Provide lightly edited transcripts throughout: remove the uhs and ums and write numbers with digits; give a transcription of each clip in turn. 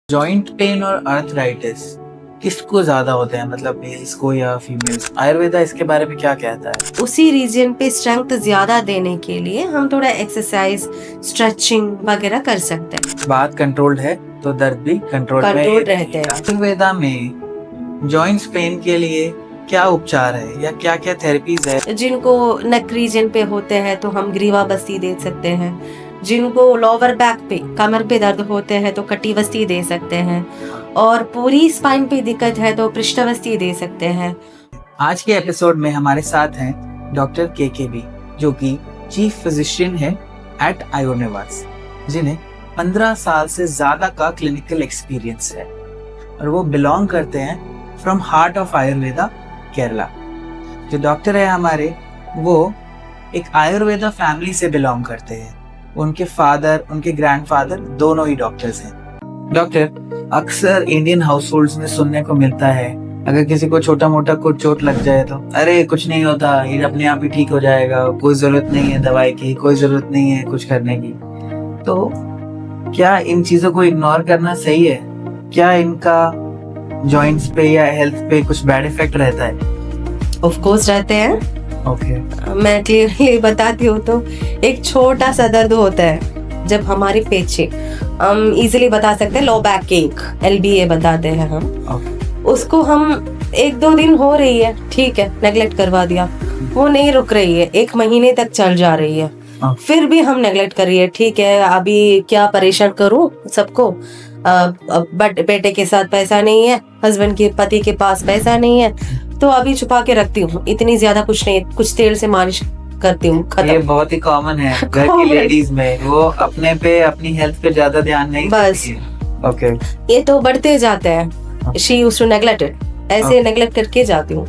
Joint pain और arthritis किसको ज्यादा होते हैं, मतलब मेल्स को या फीमेल्स? आयुर्वेदा इसके बारे में क्या कहता है? उसी रीजन पे स्ट्रेंथ ज्यादा देने के लिए हम थोड़ा एक्सरसाइज, स्ट्रेचिंग वगैरह कर सकते हैं। बात कंट्रोल्ड है तो दर्द भी कंट्रोल रहते हैं। आयुर्वेदा में जॉइंट्स पेन के लिए क्या उपचार है या क्या क्या थेरेपीज है? जिनको नेक रीजन पे होते हैं तो हम ग्रीवा बस्ती दे सकते हैं। जिनको लोअर बैक पे, कमर पे दर्द होते हैं तो कटिवस्ती दे सकते हैं। और पूरी स्पाइन पे दिक्कत है तो पृष्ठवस्ती दे सकते हैं। आज के एपिसोड में हमारे साथ हैं डॉक्टर के जो कि चीफ फिजिशियन है एट आयुर्निवास, जिन्हें 15 साल से ज्यादा का क्लिनिकल एक्सपीरियंस है और वो बिलोंग करते हैं from heart of Ayurveda, Kerala. जो डॉक्टर है हमारे, वो एक आयुर्वेदा फैमिली से बिलोंग करते हैं। उनके फादर, उनके ग्रैंडफादर दोनों ही डॉक्टर्स हैं। डॉक्टर, अक्सर इंडियन हाउसहोल्ड्स में सुनने को मिलता है अगर किसी को छोटा मोटा कुछ चोट लग जाए तो अरे कुछ नहीं होता, ये अपने आप ही ठीक हो जाएगा, कोई जरूरत नहीं है दवाई की, कोई जरूरत नहीं है कुछ करने की। तो क्या इन चीजों को इग्नोर करना सही है? क्या इनका जॉइंट्स पे या हेल्थ पे कुछ बैड इफेक्ट रहता है? ऑफ कोर्स रहते हैं। मैं क्लियरली बताती हूँ तो एक छोटा सा दर्द होता है जब हमारे पीछे, हम इजीली बता सकते हैं लो बैक एक, LBA बताते हैं हम। उसको हम 1-2 दिन हो रही है, ठीक है, नेगलेक्ट करवा दिया, वो नहीं रुक रही है, 1 महीने तक चल जा रही है, फिर भी हम नेगलेक्ट कर रही है, ठीक है अभी क्या परेशान करूँ सबको, बट बेटे के साथ पैसा नहीं है, हस्बैंड के पति के पास पैसा नहीं है, तो अभी छुपा के रखती हूँ, इतनी ज्यादा कुछ नहीं, कुछ तेल से मालिश करती हूँ, खत्म। ये बहुत ही कॉमन है घर की लेडीज में, वो अपने पे, अपनी हेल्थ पे ज्यादा ध्यान नहीं बस। ओके, ये तो बढ़ते जाते हैं। शी यूज्ड टू नेग्लेक्टेड, ऐसे नेग्लेक्ट करके जाती हूँ,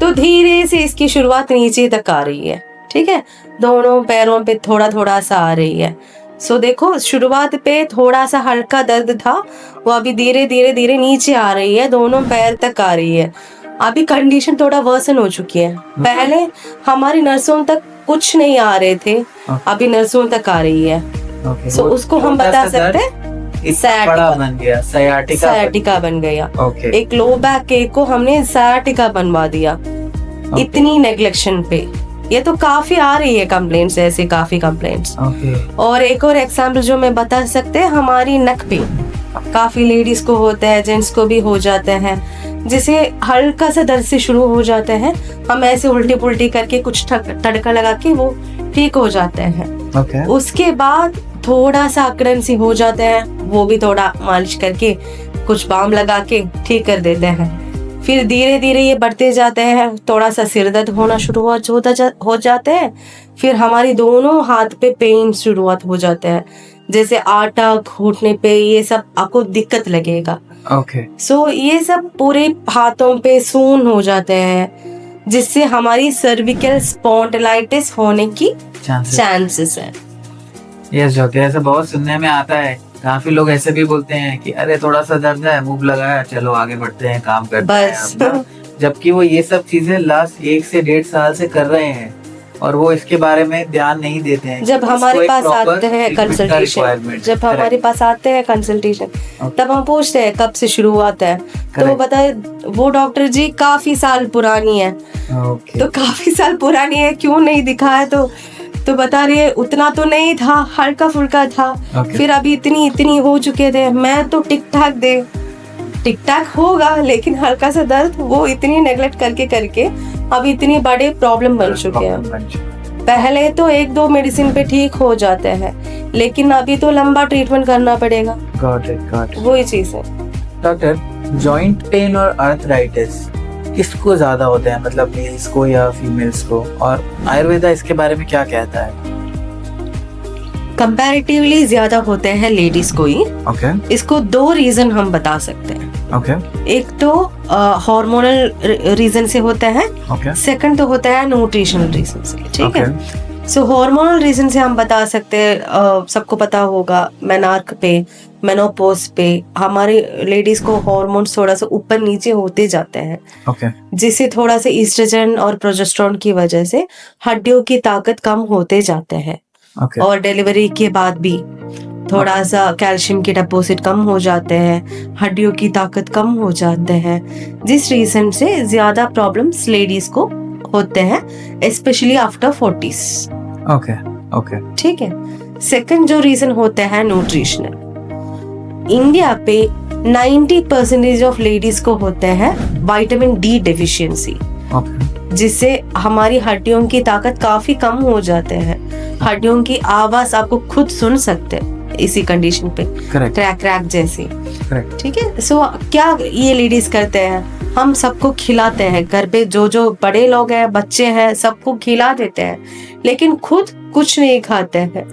तो धीरे से इसकी शुरुआत नीचे तक आ रही है, ठीक है, दोनों पैरों पे थोड़ा थोड़ा सा आ रही है। सो देखो, शुरुआत पे थोड़ा सा हल्का दर्द था, वो अभी धीरे धीरे धीरे नीचे आ रही है, दोनों पैर तक आ रही है। अभी कंडीशन थोड़ा वर्सन हो चुकी है। पहले हमारी नर्सों तक कुछ नहीं आ रहे थे, अभी नर्सों तक आ रही है। सो उसको हम बता सकते हैं सयाटिका बन गया। एक लो बैक केक को हमने सयाटिका बनवा दिया, इतनी नेग्लेक्शन पे। ये तो काफी आ रही है कंप्लेंट्स, ऐसे काफी कंप्लेंट्स। और एक और एग्जाम्पल जो मैं बता सकते हैं, हमारी नेक पे काफी लेडीज को होता है, जेंट्स को भी हो जाते हैं, जिसे हल्का सा दर्द से शुरू हो जाते हैं, हम ऐसे उल्टी पुल्टी करके कुछ तड़का लगा के वो ठीक हो जाते हैं। उसके बाद थोड़ा सा अकड़न सी हो जाते हैं, वो भी थोड़ा मालिश करके कुछ बाम लगा के ठीक कर देते हैं। फिर धीरे धीरे ये बढ़ते जाते हैं, थोड़ा सा सिर दर्द होना शुरुआत हो जाते हैं, फिर हमारी दोनों हाथ पे पेन शुरुआत हो जाते हैं, जैसे आटा घूटने पे ये सब आपको दिक्कत लगेगा। सो ये सब पूरे हाथों पे सून हो जाते हैं, जिससे हमारी सर्विकल स्पॉन्डिलाइटिस होने की चांसेस है। यस डॉक्टर, ऐसा बहुत सुनने में आता है। काफी लोग ऐसे भी बोलते हैं कि अरे थोड़ा सा दर्द है, मूव लगाया, चलो आगे बढ़ते हैं, काम करते हैं। जबकि वो ये सब चीजें लास्ट 1 से 1.5 साल से कर रहे हैं और वो इसके बारे में ध्यान नहीं देते हैं। जब हमारे पास आते हैं कंसल्टेशन, तब हम पूछते हैं कब से शुरू होता है, तो वो बताए वो डॉक्टर जी काफी साल पुरानी है। तो काफी साल पुरानी है, क्यों नहीं दिखाया? तो बता रही है उतना तो नहीं था, हल्का फुल्का था, फिर अभी इतनी हो चुके थे। मैं तो ठीक ठाक होगा, लेकिन हल्का सा दर्द, वो इतनी नेग्लेक्ट करके अभी इतनी बड़े प्रॉब्लम बन चुके हैं। पहले तो 1-2 मेडिसिन पे ठीक हो जाते हैं, लेकिन अभी तो लंबा ट्रीटमेंट करना पड़ेगा। वही चीज है। डॉक्टर, जॉइंट पेन और अर्थराइटिस किसको ज्यादा होते हैं, मतलब मेल्स को या फीमेल्स को? और आयुर्वेदा इसके बारे में क्या कहता है? कंपैरेटिवली ज्यादा होते हैं लेडीज को ही। इसको 2 रीजन हम बता सकते हैं। एक तो हार्मोनल रीजन से होता है, सेकंड तो होता है न्यूट्रिशनल रीजन से, ठीक है। सो हार्मोनल रीजन से हम बता सकते हैं, सबको पता होगा, मेनार्क पे, मेनोपॉज पे हमारे लेडीज को हार्मोन्स थोड़ा सा ऊपर नीचे होते जाते हैं, जिससे थोड़ा सा ईस्ट्रोजन और प्रोजेस्टेरोन की वजह से हड्डियों की ताकत कम होते जाते हैं। और डिलीवरी के बाद भी थोड़ा सा कैल्शियम के डिपॉजिट कम हो जाते हैं, हड्डियों की ताकत कम हो जाते हैं, जिस रीजन से ज्यादा प्रॉब्लम्स लेडीज को होते हैं, स्पेशली आफ्टर 40s। ओके ठीक है। सेकंड जो रीजन होता है न्यूट्रिशनल, इंडिया पे 90% ऑफ लेडीज को होते हैं विटामिन डी डेफिशिएंसी, जिससे हमारी हड्डियों की ताकत काफी कम हो जाते हैं। हड्डियों की आवाज आपको खुद सुन सकते हैं इसी कंडीशन पे, क्रैक क्रैक जैसी। ठीक है। सो क्या ये लेडीज करते हैं, हम सबको खिलाते हैं घर पे, जो बड़े लोग हैं, बच्चे हैं, सबको खिला देते हैं, लेकिन खुद कुछ नहीं खाते हैं,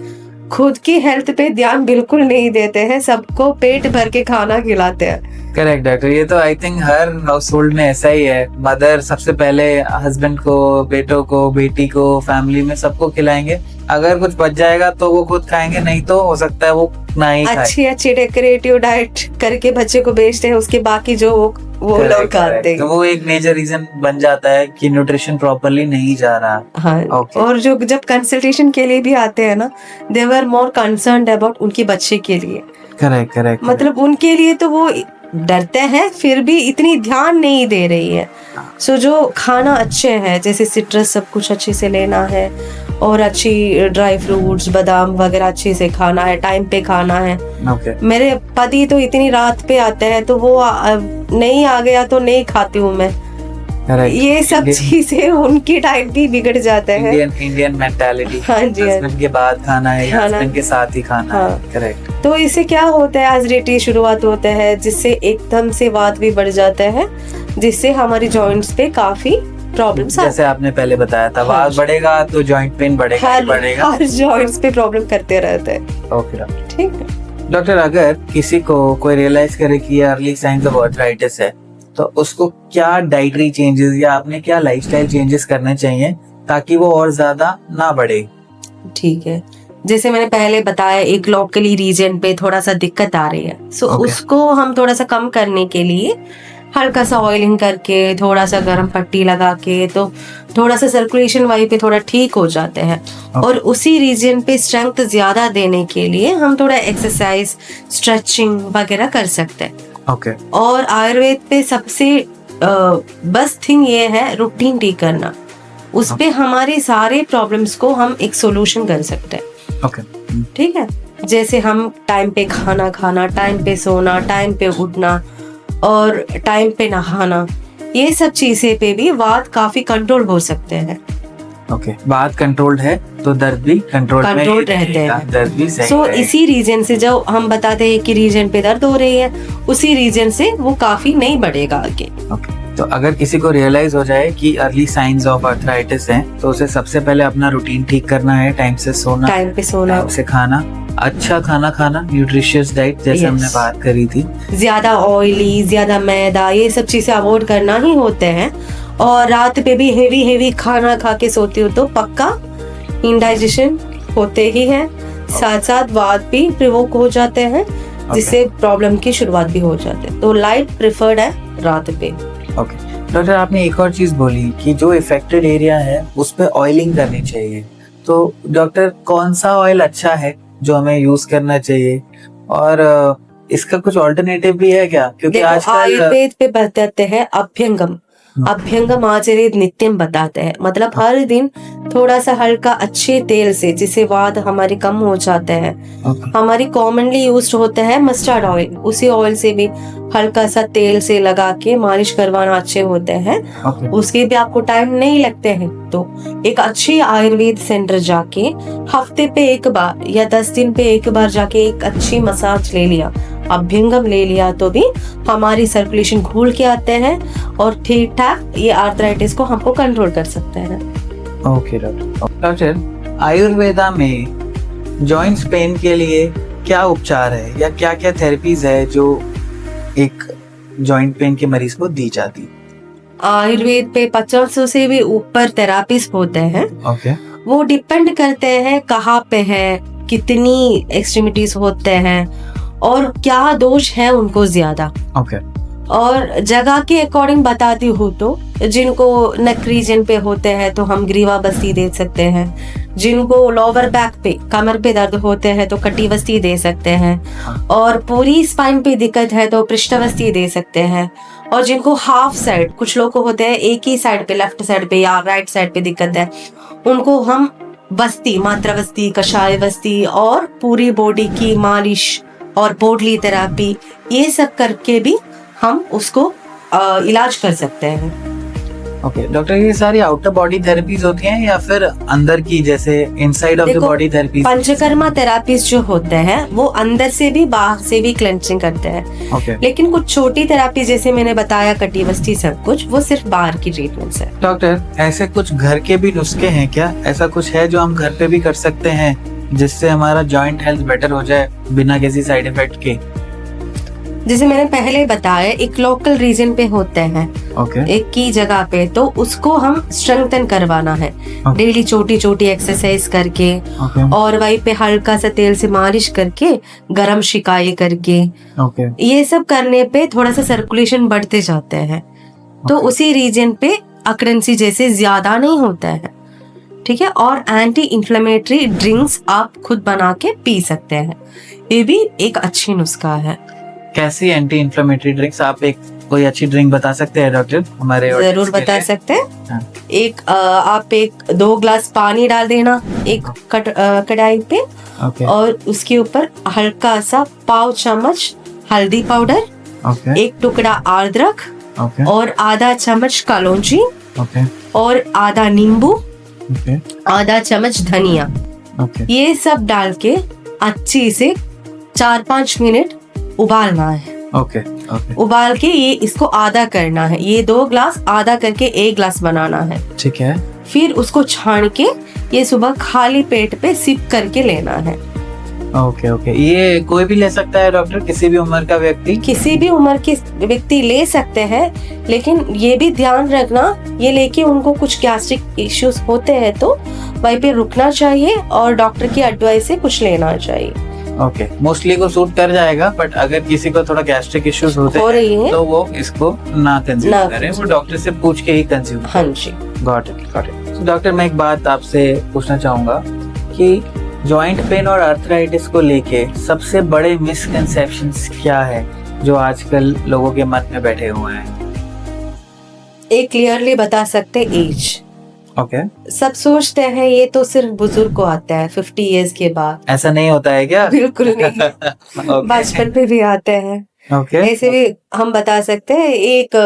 खुद की हेल्थ पे ध्यान बिल्कुल नहीं देते हैं, सबको पेट भर के खाना खिलाते हैं। करेक्ट डॉक्टर, ये तो I think her house hold में ऐसा ही है। मदर सबसे पहले हस्बैंड को, बेटों को, बेटी को, फैमिली में सबको खिलाएंगे। अगर कुछ बच जाएगा तो वो खुद खाएंगे, नहीं तो हो सकता है वो ना ही खाए। अच्छी डेकोरेटिव डाइट करके बच्चे को बेचते हैं, उसके बाकी जो वो लोग खाते हैं। तो वो एक मेजर रीजन बन जाता है कि न्यूट्रिशन प्रॉपर्ली नहीं जा रहा। हाँ। और जो जब कंसल्टेशन के लिए भी आते हैं ना, दे वर मोर कंसर्न्ड अबाउट उनके बच्चे के लिए। करेक्ट। मतलब उनके लिए तो वो डरते हैं, फिर भी इतनी ध्यान नहीं दे रही है। सो जो खाना अच्छे है, जैसे सिट्रस सब कुछ अच्छे से लेना है, और अच्छी ड्राई फ्रूट्स, बादाम वगैरह अच्छे से खाना है, टाइम पे खाना है। मेरे पति तो इतनी रात पे आते हैं, तो वो नहीं आ गया तो नहीं खाती हूँ मैं। ये सब चीजें उनकी डाइट भी बिगड़ जाते हैं। Indian mentality. हाँ जी। हस्बैंड के बाद खाना है, हस्बैंड के साथ ही खाना है। करेक्ट। तो इससे क्या होता है, एसिडिटी शुरुआत होता है, जिससे एकदम से वात भी बढ़ जाता है, जिससे हमारी जॉइंट्स पे काफी प्रॉब्लम्स, जैसे आपने पहले बताया था, वात बढ़ेगा तो जॉइंट पेन बढ़ेगा। हर जॉइंट्स पे प्रॉब्लम करते रहते हैं। ओके ठीक है डॉक्टर, अगर किसी को कोई रियलाइज करे कि अर्ली साइंस ऑफ आर्थराइटिस है, तो उसको क्या डाइटरी चेंजेस या आपने क्या लाइफस्टाइल चेंजेस करने चाहिए ताकि वो और ज्यादा ना बढ़े? ठीक है। जैसे मैंने पहले बताया, एक लोकली रीजन पे थोड़ा सा दिक्कत आ रही है, सो उसको हम थोड़ा सा कम करने के लिए हल्का सा ऑयलिंग करके, थोड़ा सा गर्म पट्टी लगा के, तो थोड़ा सा सर्कुलेशन वहीं पे थोड़ा ठीक हो जाते हैं। और उसी रीजन पे स्ट्रेंथ ज्यादा देने के लिए हम थोड़ा एक्सरसाइज, स्ट्रेचिंग वगैरह कर सकते हैं। और आयुर्वेद पे सबसे बस थिंग ये है रूटीन ठीक करना, उस पे हमारे सारे प्रॉब्लम्स को हम एक सोल्यूशन कर सकते हैं। ठीक है। जैसे हम टाइम पे खाना खाना, टाइम पे सोना, टाइम पे उठना और टाइम पे नहाना, ये सब चीजें पे भी वात काफी कंट्रोल हो सकते हैं। बात कंट्रोल्ड है तो दर्द भी कंट्रोल रहते हैं, दर्द भी सही। सो इसी रीजन से जब हम बताते हैं कि रीजन पे दर्द हो रही है, उसी रीजन से वो काफी नहीं बढ़ेगा आगे। तो अगर किसी को रियलाइज हो जाए कि अर्ली साइंस ऑफ आर्थराइटिस है, तो उसे सबसे पहले अपना रूटीन ठीक करना है, टाइम से सोना, टाइम से खाना, अच्छा खाना खाना, न्यूट्रिशियस डाइट जैसे हमने बात करी थी, ज्यादा ऑयली, ज्यादा मैदा, ये सब चीजें अवॉइड करना ही होते हैं। और रात पे भी हेवी खाना खा के सोती हो तो पक्का इंडाइजेशन होते ही है, साथ साथ वात भी प्रिवोक हो जाते हैं, जिससे प्रॉब्लम की शुरुआत भी हो जाती है। तो लाइट प्रेफर्ड है रात पे। डॉक्टर, आपने एक और चीज बोली कि जो इफेक्टेड एरिया है उस पे ऑयलिंग करनी चाहिए, तो डॉक्टर कौन सा ऑयल अच्छा है जो हमें यूज करना चाहिए, और इसका कुछ ऑल्टरनेटिव भी है क्या? क्योंकि आजकल आयुर्वेद पे बताते हैं अभ्यंगम आचरेत नित्यम बताते हैं, मतलब हर दिन थोड़ा सा हल्का अच्छे तेल से, जिससे वात हमारे कम हो जाते हैं। हमारी कॉमनली यूज्ड होते हैं मस्टर्ड ऑयल, उसी ऑयल से भी हल्का सा तेल से लगा के मालिश करवाना अच्छे होते हैं। उसके भी आपको टाइम नहीं लगते हैं, तो एक अच्छी आयुर्वेद सेंटर जाके हफ्ते पे एक बार या 10 दिन पे एक बार जाके एक अच्छी मसाज ले लिया, अभ्यंगम ले लिया, तो भी हमारी सर्कुलेशन घूल के आते हैं और ठीक ठाक ये आर्थराइटिस को हमको कंट्रोल कर सकते हैं। ओके डॉक्टर, आयुर्वेदा में जॉइंट्स पेन के लिए क्या उपचार है या क्या क्या थेरेपीज है जो एक जॉइंट पेन के मरीज को दी जाती? आयुर्वेद पे 500 से भी ऊपर थेरापिस्ट होते हैं। वो डिपेंड करते हैं कहाँ पे है, कितनी एक्सट्रीमिटीज होते हैं और क्या दोष है उनको ज्यादा। और जगह के अकॉर्डिंग बताती हूँ तो जिनको नेक रीजन पे होते हैं तो हम ग्रीवा बस्ती दे सकते हैं। जिनको लोअर बैक पे, कमर पे दर्द होते हैं तो कटिवस्ती दे सकते हैं। और पूरी स्पाइन पे दिक्कत है तो पृष्ठवस्ती दे सकते हैं। और जिनको हाफ साइड, कुछ लोग को होते हैं एक ही साइड पे, लेफ्ट साइड पे या राइट साइड पे दिक्कत है, उनको हम बस्ती, मात्रावस्ती, कषाय वस्ती और पूरी बॉडी की मालिश और पोटली थेरेपी, ये सब करके भी हम उसको इलाज कर सकते हैं। ओके डॉक्टर, ये सारी आउटर बॉडी थेरेपीज होती हैं या फिर अंदर की, जैसे inside of the body therapies? Panchakarma therapies जो होते हैं वो अंदर से भी बाहर से भी क्लेंजिंग करते हैं। लेकिन कुछ छोटी थेरापी जैसे मैंने बताया, कटिवस्ती, सब कुछ वो सिर्फ बाहर की ट्रीटमेंट्स है। डॉक्टर, ऐसे कुछ घर के भी नुस्खे हैं क्या? ऐसा कुछ है जो हम घर पे भी कर सकते हैं जिससे हमारा जॉइंट हेल्थ बेटर हो जाए बिना किसी साइड इफेक्ट के? जैसे मैंने पहले बताया, एक लोकल रीजन पे होते हैं, एक की जगह पे, तो उसको हम स्ट्रेंथन करवाना है डेली छोटी छोटी एक्सरसाइज करके। और वहीं पे हल्का सा तेल से मालिश करके, गरम शिकाई करके, ये सब करने पे थोड़ा सा सर्कुलेशन बढ़ते जाते हैं। तो उसी रीजन पे अकड़ेंसी जैसे ज्यादा नहीं होता है, ठीक है। और एंटी इंफ्लेमेटरी ड्रिंक्स आप खुद बना के पी सकते हैं, ये भी एक अच्छी नुस्खा है। कैसी एंटी इंफ्लेमेटरी ड्रिंक्स? आप एक कोई अच्छी ड्रिंक बता सकते हैं डॉक्टर हमारे? जरूर बता सकते हैं। एक आप 2 ग्लास पानी डाल देना एक कढ़ाई पे, और उसके ऊपर हल्का सा पाव चम्मच हल्दी पाउडर, 1 टुकड़ा अदरक, और आधा चम्मच कलौंजी, और आधा नींबू, आधा चम्मच धनिया, ये सब डाल के अच्छी से 4-5 मिनट उबालना है। उबाल के ये इसको आधा करना है। ये 2 ग्लास आधा करके 1 ग्लास बनाना है, ठीक है। फिर उसको छान के ये सुबह खाली पेट पे सिप करके लेना है। ओके। ये कोई भी ले सकता है डॉक्टर? किसी भी उम्र का व्यक्ति? किसी भी उम्र के व्यक्ति ले सकते हैं, लेकिन ये भी ध्यान रखना, ये लेके उनको कुछ गैस्ट्रिक इश्यूज होते हैं तो वहीं पे रुकना चाहिए और डॉक्टर की एडवाइस से कुछ लेना चाहिए। ओके, मोस्टली को सूट कर जाएगा, बट अगर किसी को थोड़ा गैस्ट्रिक इश्यूज होते हैं तो वो इसको ना कंज्यूम करें, वो डॉक्टर से पूछ के ही कंज्यूम। हाँ जी, गॉट इट। डॉक्टर, मैं एक बात आपसे पूछना चाहूंगा कि जॉइंट पेन और आर्थराइटिस को लेके सबसे बड़े मिसकंसेप्शंस क्या है जो आजकल लोगों के मन में बैठे हुए हैं? एक क्लियरली बता सकते, एज। सब सोचते हैं ये तो सिर्फ बुजुर्ग को आता है 50 इयर्स के बाद। ऐसा नहीं होता है क्या? बिल्कुल नहीं। बचपन पे भी आते हैं। ऐसे भी हम बता सकते हैं, एक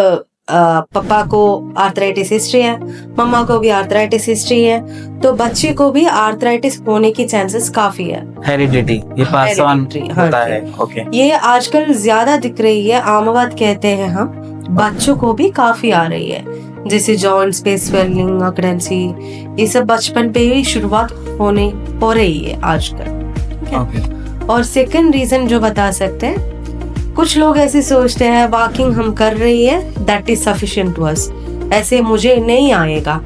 पापा को आर्थराइटिस हिस्ट्री है, मम्मा को भी आर्थराइटिस हिस्ट्री है, तो बच्चे को भी आर्थराइटिस होने की चांसेस काफी है। हेरिडिटी, ये पास ऑन होता है। ये आजकल ज्यादा दिख रही है, आमवाद कहते हैं हम, बच्चों को भी काफी आ रही है, जैसे जॉइंट्स पे स्वेलिंग, अकड़ेंसी, ये सब बचपन पे ही शुरुआत हो रही है आजकल। और सेकंड रीजन जो बता सकते हैं, कुछ लोग ऐसे सोचते हैं वॉकिंग हम कर रही है, that is sufficient to us, ऐसे मुझे नहीं आएगा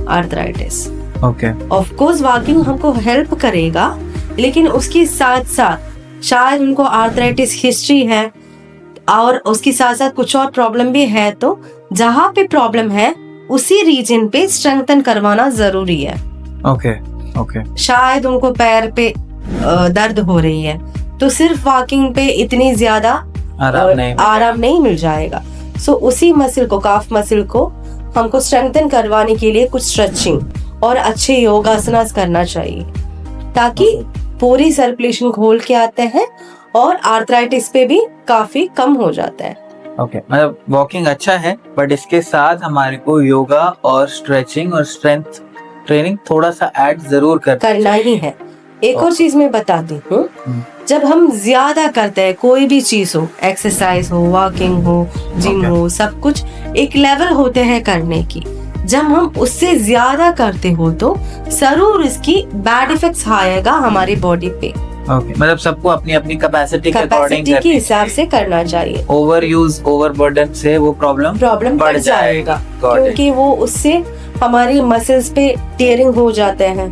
आर्थराइटिस। ऑफ कोर्स वॉकिंग हमको हेल्प करेगा, लेकिन उसके साथ साथ शायद उनको आर्थराइटिस हिस्ट्री है और उसके साथ साथ कुछ और प्रॉब्लम भी है, तो जहाँ पे प्रॉब्लम है उसी रीजन पे स्ट्रेंथन करवाना जरूरी है। शायद उनको पैर पे दर्द हो रही है, तो सिर्फ वॉकिंग पे इतनी ज्यादा आराम नहीं मिल जाएगा। सो उसी मसल को, काफ मसल को हमको स्ट्रेंथन करवाने के लिए कुछ स्ट्रेचिंग और अच्छे योगासनास करना चाहिए, ताकि पूरी सर्कुलेशन खोल के आते हैं और आर्थराइटिस पे भी काफी कम हो जाता है। मतलब वॉकिंग अच्छा है, बट इसके साथ हमारे को योगा और स्ट्रेचिंग और स्ट्रेंथ ट्रेनिंग थोड़ा सा ऐड जरूर करना ही है। एक और चीज मैं बताती हूँ, जब हम ज्यादा करते हैं कोई भी चीज हो, एक्सरसाइज हो, वॉकिंग हो, जिम हो, सब कुछ एक लेवल होते हैं करने की। जब हम उससे ज्यादा करते हो तो जरूर इसकी बैड इफेक्ट्स आएगा हमारी बॉडी पे। मतलब सबको अपनी अपनी कैपेसिटी के हिसाब से करना चाहिए। ओवर यूज, ओवर बर्डन से वो प्रॉब्लम बढ़ जाएगा, क्योंकि वो उससे हमारी मसल्स पे टेयरिंग हो जाते हैं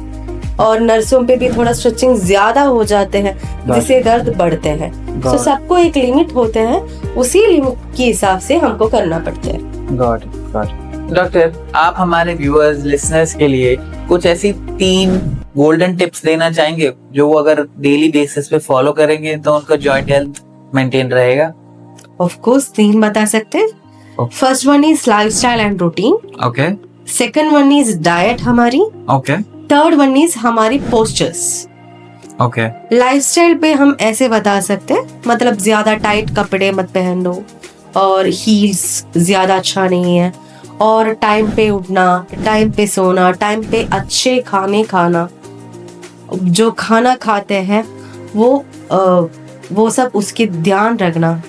और नर्सों पे भी थोड़ा स्ट्रेचिंग ज्यादा हो जाते हैं, जिससे दर्द बढ़ते हैं। तो सबको एक लिमिट होते हैं, उसी लिमिट के हिसाब से हमको करना पड़ता है। डॉक्टर, आप हमारे व्यूअर्स लिसनर्स के लिए कुछ ऐसी 3 गोल्डन टिप्स देना चाहेंगे जो वो अगर डेली बेसिस पे फॉलो करेंगे तो उनका जॉइंट हेल्थ मेंटेन रहेगा? ऑफ कोर्स 3 बता सकते हैं. First one is lifestyle and routine. Okay. Second one is diet हमारी. ओके. थर्ड वन इज हमारी पोस्चर्स. ओके. लाइफस्टाइल पे हम ऐसे बता सकते हैं, मतलब ज्यादा टाइट कपड़े मत पहनो और हील्स ज्यादा अच्छा नहीं है, और टाइम पे उठना, टाइम पे सोना, टाइम पे अच्छे खाने खाना, जो खाना खाते हैं वो सब उसके ध्यान रखना.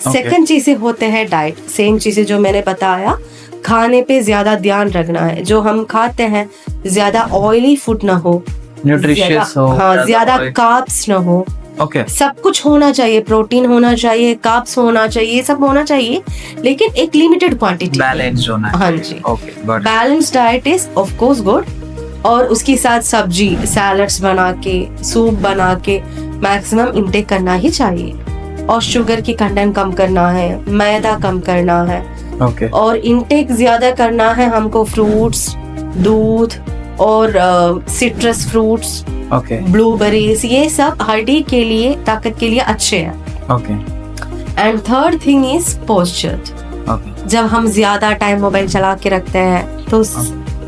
सेकंड चीजें होते हैं डाइट, सेम चीजें जो मैंने बताया, खाने पे ज्यादा ध्यान रखना है. जो हम खाते हैं ज्यादा ऑयली फूड ना हो, न्यूट्रिशियस हो, हाँ ज्यादा कार्ब्स ना हो. ओके. सब कुछ होना चाहिए, प्रोटीन होना चाहिए, कार्ब्स होना चाहिए, सब होना चाहिए, लेकिन एक लिमिटेड क्वांटिटी, बैलेंस्ड होना है. हाँ जी. Okay, got it. Balanced diet is of course good, और उसके साथ सब्जी, सैलड्स बना के, सूप बना के मैक्सिमम इंटेक करना ही चाहिए. और शुगर की कंटेंट कम करना है, मैदा कम करना है. ओके. और इंटेक ज्यादा करना है हमको फ्रूट्स, दूध और सिट्रस फ्रूट्स, ओके. ब्लूबेरीज, ये सब हड्डी के लिए, ताकत के लिए अच्छे हैं. Okay. And third thing is posture. Okay. जब हम ज्यादा टाइम मोबाइल चला के रखते हैं तो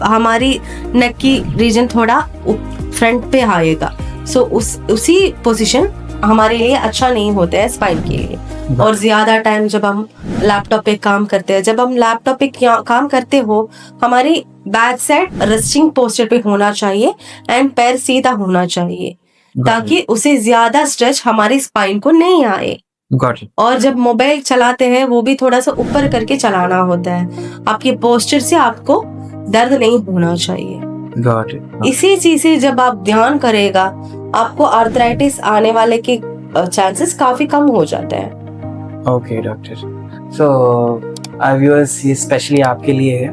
हमारी नेक की रीजन थोड़ा फ्रंट पे आएगा. सो उसी पोजीशन हमारे लिए अच्छा नहीं होता है स्पाइन के लिए. और ज्यादा टाइम जब हम लैपटॉप पे काम करते हैं, जब हम लैपटॉप पे काम करते हो, हमारी बैक साइड रेस्टिंग पोस्चर पे होना चाहिए एंड पैर सीधा होना चाहिए, ताकि उसे ज्यादा स्ट्रेच हमारी स्पाइन को नहीं आए. Got it. और जब मोबाइल चलाते हैं वो भी थोड़ा सा ऊपर करके चलाना होता है. आपके पोस्चर से आपको दर्द नहीं होना चाहिए. Got it. इसी चीज से जब आप ध्यान करेगा, आपको आर्थराइटिस आने वाले के चांसेस काफी कम हो जाते हैं. Okay doctor. सो व्यूअर्स, ये स्पेशली आपके लिए है.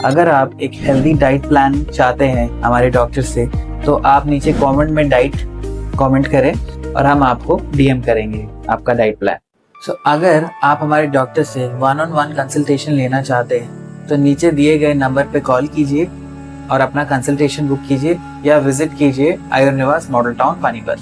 अगर आप एक हेल्दी डाइट प्लान चाहते हैं हमारे डॉक्टर से, तो आप नीचे कमेंट में डाइट कमेंट करें और हम आपको डीएम करेंगे आपका डाइट प्लान. सो अगर आप हमारे डॉक्टर से 1-on-1 कंसल्टेशन लेना चाहते हैं तो नीचे दिए गए नंबर पे कॉल कीजिए और अपना कंसल्टेशन बुक कीजिए या विजिट कीजिए आयुर्निवास मॉडल टाउन पानीपत.